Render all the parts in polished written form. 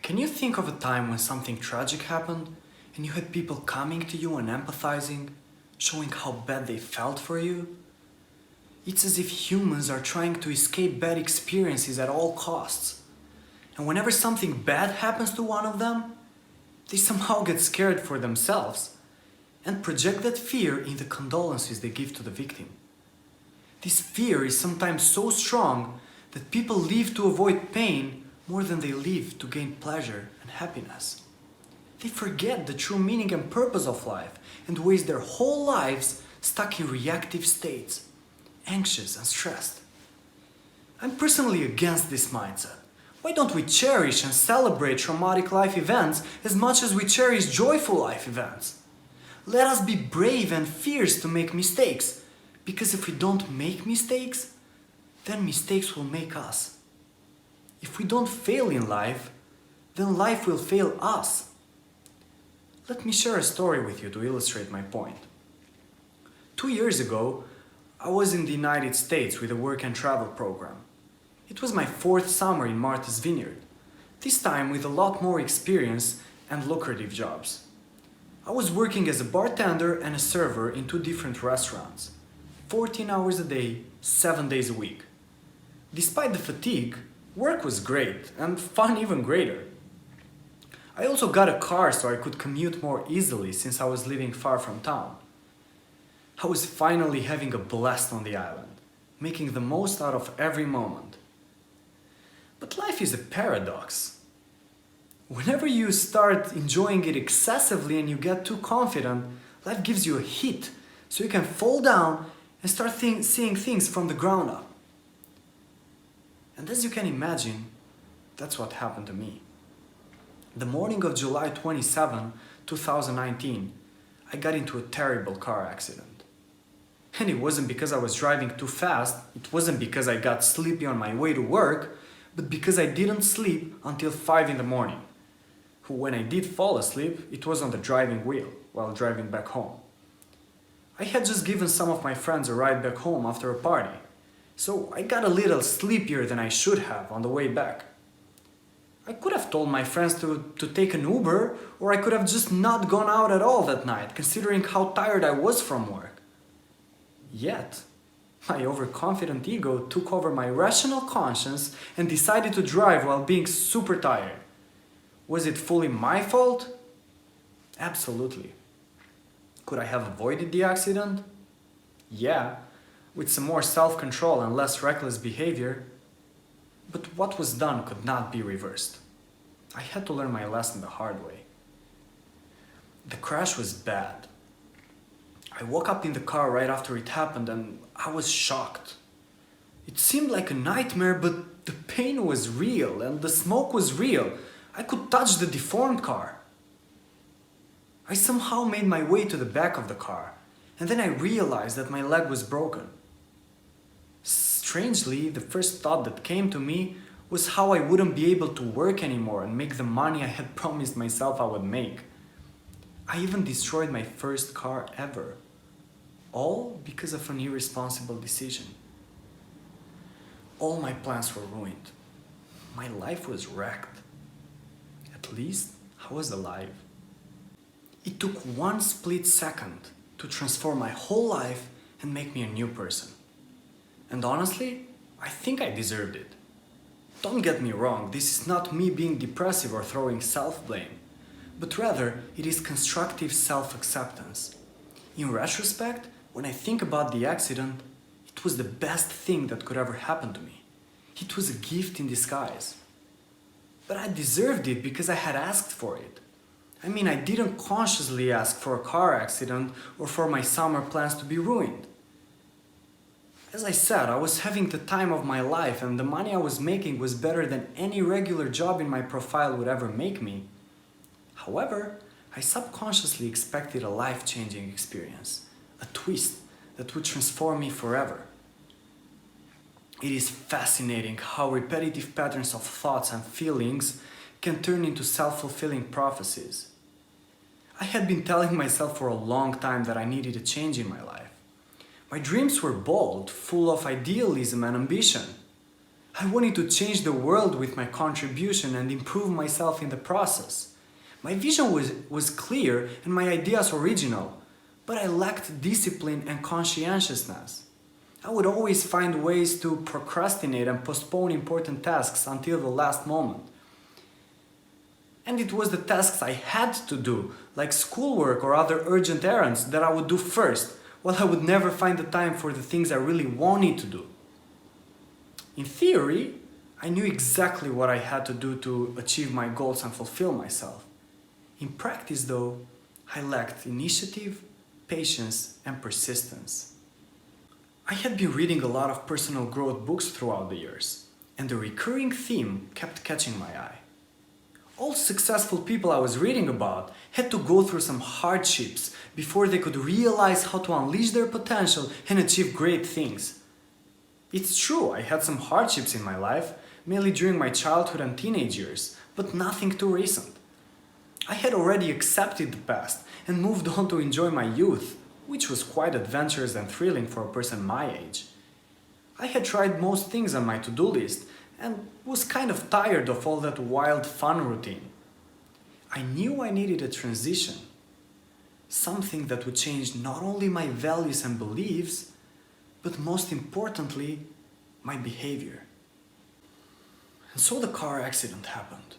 Can you think of a time when something tragic happened and you had people coming to you and empathizing, showing how bad they felt for you? It's as if humans are trying to escape bad experiences at all costs. And whenever something bad happens to one of them, they somehow get scared for themselves and project that fear in the condolences they give to the victim. This fear is sometimes so strong that people live to avoid pain more than they live to gain pleasure and happiness. They forget the true meaning and purpose of life and waste their whole lives stuck in reactive states, anxious and stressed. I'm personally against this mindset. Why don't we cherish and celebrate traumatic life events as much as we cherish joyful life events? Let us be brave and fierce to make mistakes, because if we don't make mistakes, then mistakes will make us. If we don't fail in life, then life will fail us. Let me share a story with you to illustrate my point. 2 years ago, I was in the United States with a work and travel program. It was my 4th summer in Martha's Vineyard, this time with a lot more experience and lucrative jobs. I was working as a bartender and a server in 2 different restaurants, 14 hours a day, 7 days a week. Despite the fatigue, work was great and fun even greater. I also got a car so I could commute more easily since I was living far from town. I was finally having a blast on the island, making the most out of every moment. But life is a paradox. Whenever you start enjoying it excessively and you get too confident, life gives you a hit so you can fall down and start seeing things from the ground up. And as you can imagine, that's what happened to me. The morning of July 27, 2019, I got into a terrible car accident. And it wasn't because I was driving too fast, it wasn't because I got sleepy on my way to work, but because I didn't sleep until 5 in the morning. When I did fall asleep, it was on the driving wheel while driving back home. I had just given some of my friends a ride back home after a party, so I got a little sleepier than I should have on the way back. I could have told my friends to take an Uber, or I could have just not gone out at all that night, considering how tired I was from work. Yet, my overconfident ego took over my rational conscience and decided to drive while being super tired. Was it fully my fault? Absolutely. Could I have avoided the accident? Yeah, with some more self-control and less reckless behavior. But what was done could not be reversed. I had to learn my lesson the hard way. The crash was bad. I woke up in the car right after it happened and I was shocked. It seemed like a nightmare, but the pain was real and the smoke was real. I could touch the deformed car. I somehow made my way to the back of the car, and then I realized that my leg was broken. Strangely, the first thought that came to me was how I wouldn't be able to work anymore and make the money I had promised myself I would make. I even destroyed my first car ever, all because of an irresponsible decision. All my plans were ruined. My life was wrecked. At least I was alive. It took one split second to transform my whole life and make me a new person. And honestly, I think I deserved it. Don't get me wrong, this is not me being depressive or throwing self-blame, but rather it is constructive self-acceptance. In retrospect, when I think about the accident, it was the best thing that could ever happen to me. It was a gift in disguise. But I deserved it because I had asked for it. I mean, I didn't consciously ask for a car accident or for my summer plans to be ruined. As I said, I was having the time of my life and the money I was making was better than any regular job in my profile would ever make me. However, I subconsciously expected a life-changing experience, a twist that would transform me forever. It is fascinating how repetitive patterns of thoughts and feelings can turn into self-fulfilling prophecies. I had been telling myself for a long time that I needed a change in my life. My dreams were bold, full of idealism and ambition. I wanted to change the world with my contribution and improve myself in the process. My vision was clear and my ideas original, but I lacked discipline and conscientiousness. I would always find ways to procrastinate and postpone important tasks until the last moment. And it was the tasks I had to do, like schoolwork or other urgent errands, that I would do first, while I would never find the time for the things I really wanted to do. In theory, I knew exactly what I had to do to achieve my goals and fulfill myself. In practice, though, I lacked initiative, patience, and persistence. I had been reading a lot of personal growth books throughout the years, and the recurring theme kept catching my eye. All successful people I was reading about had to go through some hardships before they could realize how to unleash their potential and achieve great things. It's true, I had some hardships in my life, mainly during my childhood and teenage years, but nothing too recent. I had already accepted the past and moved on to enjoy my youth, which was quite adventurous and thrilling for a person my age. I had tried most things on my to-do list and was kind of tired of all that wild fun routine. I knew I needed a transition, something that would change not only my values and beliefs, but most importantly, my behavior. And so the car accident happened.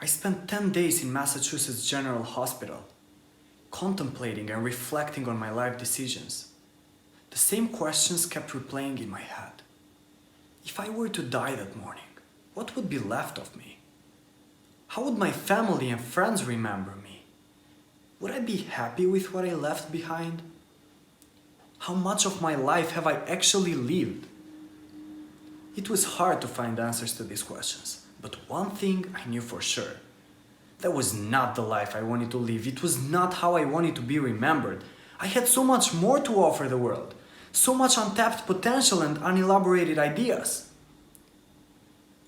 I spent 10 days in Massachusetts General Hospital, contemplating and reflecting on my life decisions. The same questions kept replaying in my head. If I were to die that morning, what would be left of me? How would my family and friends remember me? Would I be happy with what I left behind? How much of my life have I actually lived? It was hard to find answers to these questions, but one thing I knew for sure. That was not the life I wanted to live. It was not how I wanted to be remembered. I had so much more to offer the world. So much untapped potential and unelaborated ideas.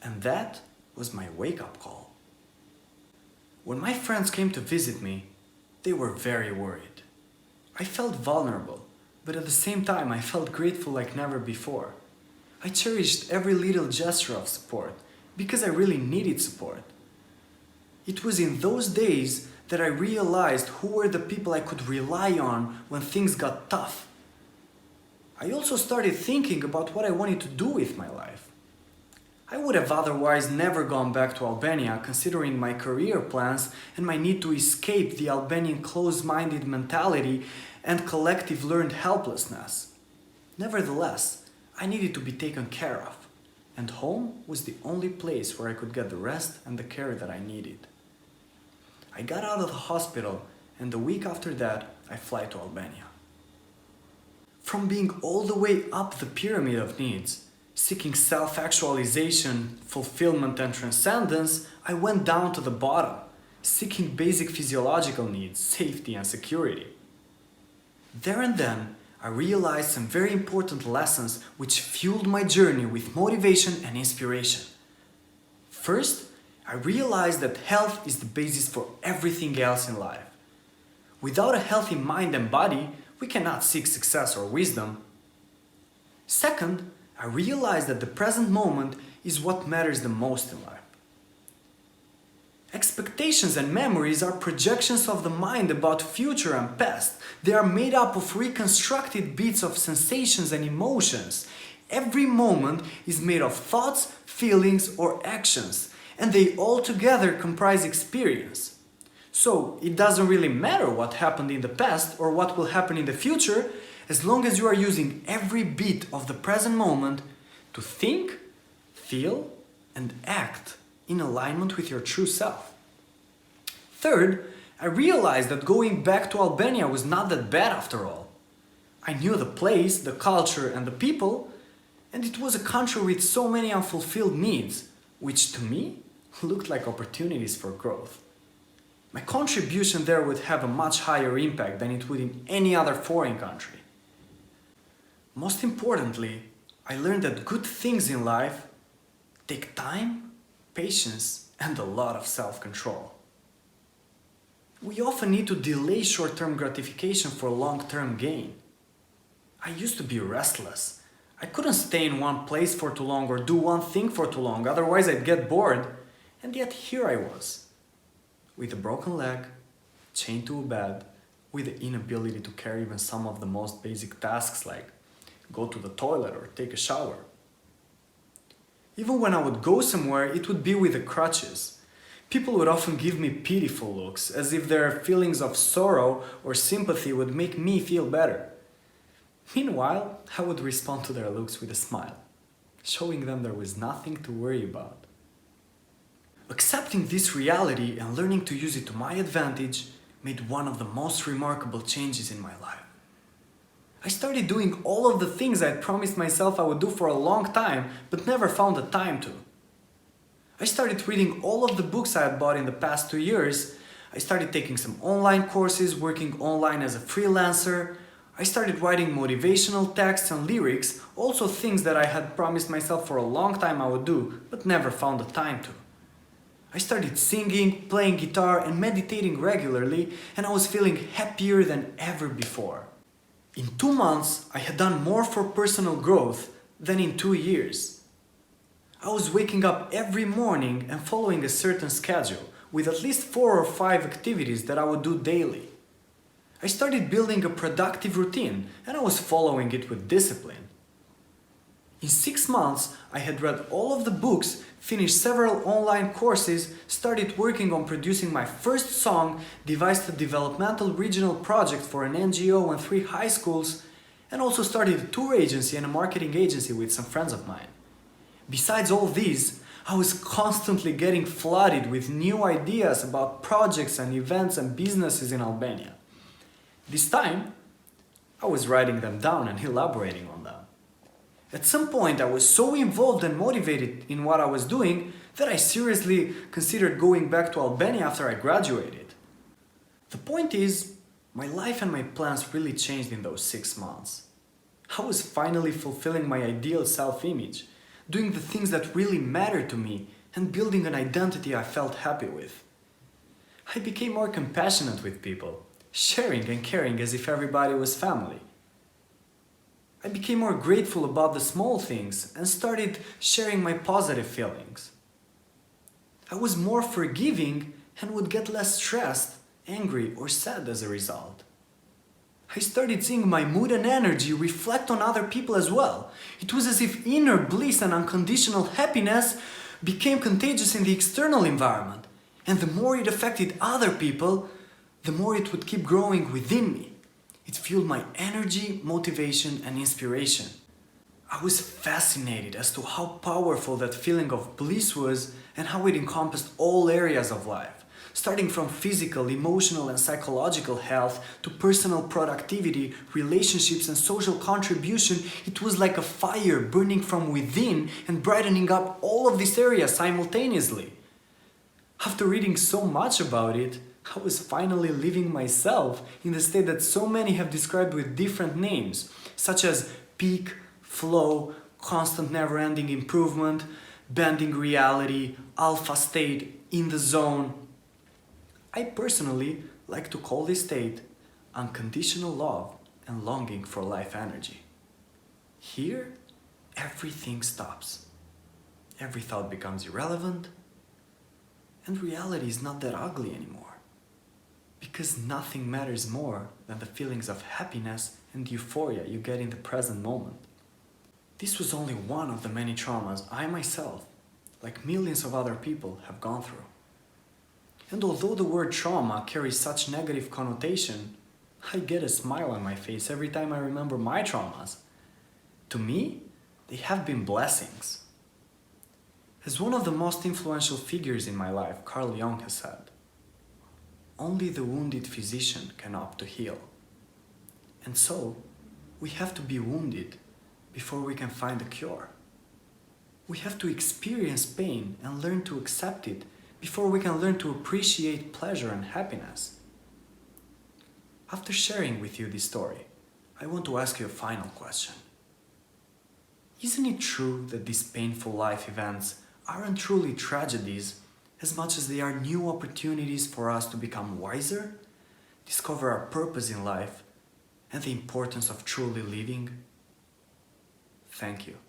And that was my wake-up call. When my friends came to visit me, they were very worried. I felt vulnerable, but at the same time I felt grateful like never before. I cherished every little gesture of support because I really needed support. It was in those days that I realized who were the people I could rely on when things got tough. I also started thinking about what I wanted to do with my life. I would have otherwise never gone back to Albania considering my career plans and my need to escape the Albanian close-minded mentality and collective learned helplessness. Nevertheless, I needed to be taken care of, and home was the only place where I could get the rest and the care that I needed. I got out of the hospital, and the week after that, I fly to Albania. From being all the way up the pyramid of needs, seeking self-actualization, fulfillment and transcendence, I went down to the bottom, seeking basic physiological needs, safety and security. There and then, I realized some very important lessons which fueled my journey with motivation and inspiration. First, I realized that health is the basis for everything else in life. Without a healthy mind and body, we cannot seek success or wisdom. Second, I realized that the present moment is what matters the most in life. Expectations and memories are projections of the mind about future and past. They are made up of reconstructed bits of sensations and emotions. Every moment is made of thoughts, feelings, or actions, and they all together comprise experience. So it doesn't really matter what happened in the past or what will happen in the future, as long as you are using every bit of the present moment to think, feel, and act in alignment with your true self. Third, I realized that going back to Albania was not that bad after all. I knew the place, the culture, and the people, and it was a country with so many unfulfilled needs, which to me looked like opportunities for growth. My contribution there would have a much higher impact than it would in any other foreign country. Most importantly, I learned that good things in life take time, patience, and a lot of self-control. We often need to delay short-term gratification for long-term gain. I used to be restless. I couldn't stay in one place for too long or do one thing for too long, otherwise I'd get bored. And yet here I was, with a broken leg, chained to a bed, with the inability to carry even some of the most basic tasks like go to the toilet or take a shower. Even when I would go somewhere, it would be with the crutches. People would often give me pitiful looks, as if their feelings of sorrow or sympathy would make me feel better. Meanwhile, I would respond to their looks with a smile, showing them there was nothing to worry about. Accepting this reality and learning to use it to my advantage made one of the most remarkable changes in my life. I started doing all of the things I had promised myself I would do for a long time, but never found the time to. I started reading all of the books I had bought in the past 2 years. I started taking some online courses, working online as a freelancer. I started writing motivational texts and lyrics, also things that I had promised myself for a long time I would do, but never found the time to. I started singing, playing guitar and meditating regularly, and I was feeling happier than ever before. In 2 months, I had done more for personal growth than in 2 years. I was waking up every morning and following a certain schedule, with at least 4 or 5 activities that I would do daily. I started building a productive routine, and I was following it with discipline. In 6 months, I had read all of the books, finished several online courses, started working on producing my first song, devised a developmental regional project for an NGO and 3 high schools, and also started a tour agency and a marketing agency with some friends of mine. Besides all these, I was constantly getting flooded with new ideas about projects and events and businesses in Albania. This time, I was writing them down and elaborating on them. At some point, I was so involved and motivated in what I was doing that I seriously considered going back to Albania after I graduated. The point is, my life and my plans really changed in those 6 months. I was finally fulfilling my ideal self-image, doing the things that really mattered to me, and building an identity I felt happy with. I became more compassionate with people, sharing and caring as if everybody was family. I became more grateful about the small things and started sharing my positive feelings. I was more forgiving and would get less stressed, angry, or sad as a result. I started seeing my mood and energy reflect on other people as well. It was as if inner bliss and unconditional happiness became contagious in the external environment, and the more it affected other people, the more it would keep growing within me. It fueled my energy, motivation, and inspiration. I was fascinated as to how powerful that feeling of bliss was and how it encompassed all areas of life, starting from physical, emotional, and psychological health to personal productivity, relationships, and social contribution. It was like a fire burning from within and brightening up all of these areas simultaneously. After reading so much about it, I was finally living myself in the state that so many have described with different names, such as peak, flow, constant never-ending improvement, bending reality, alpha state, in the zone. I personally like to call this state unconditional love and longing for life energy. Here, everything stops. Every thought becomes irrelevant, and reality is not that ugly anymore. Because nothing matters more than the feelings of happiness and euphoria you get in the present moment. This was only one of the many traumas I myself, like millions of other people, have gone through. And although the word trauma carries such negative connotation, I get a smile on my face every time I remember my traumas. To me, they have been blessings. As one of the most influential figures in my life, Carl Jung, has said, only the wounded physician can opt to heal. And so, we have to be wounded before we can find a cure. We have to experience pain and learn to accept it before we can learn to appreciate pleasure and happiness. After sharing with you this story, I want to ask you a final question. Isn't it true that these painful life events aren't truly tragedies as much as they are new opportunities for us to become wiser, discover our purpose in life, and the importance of truly living? Thank you.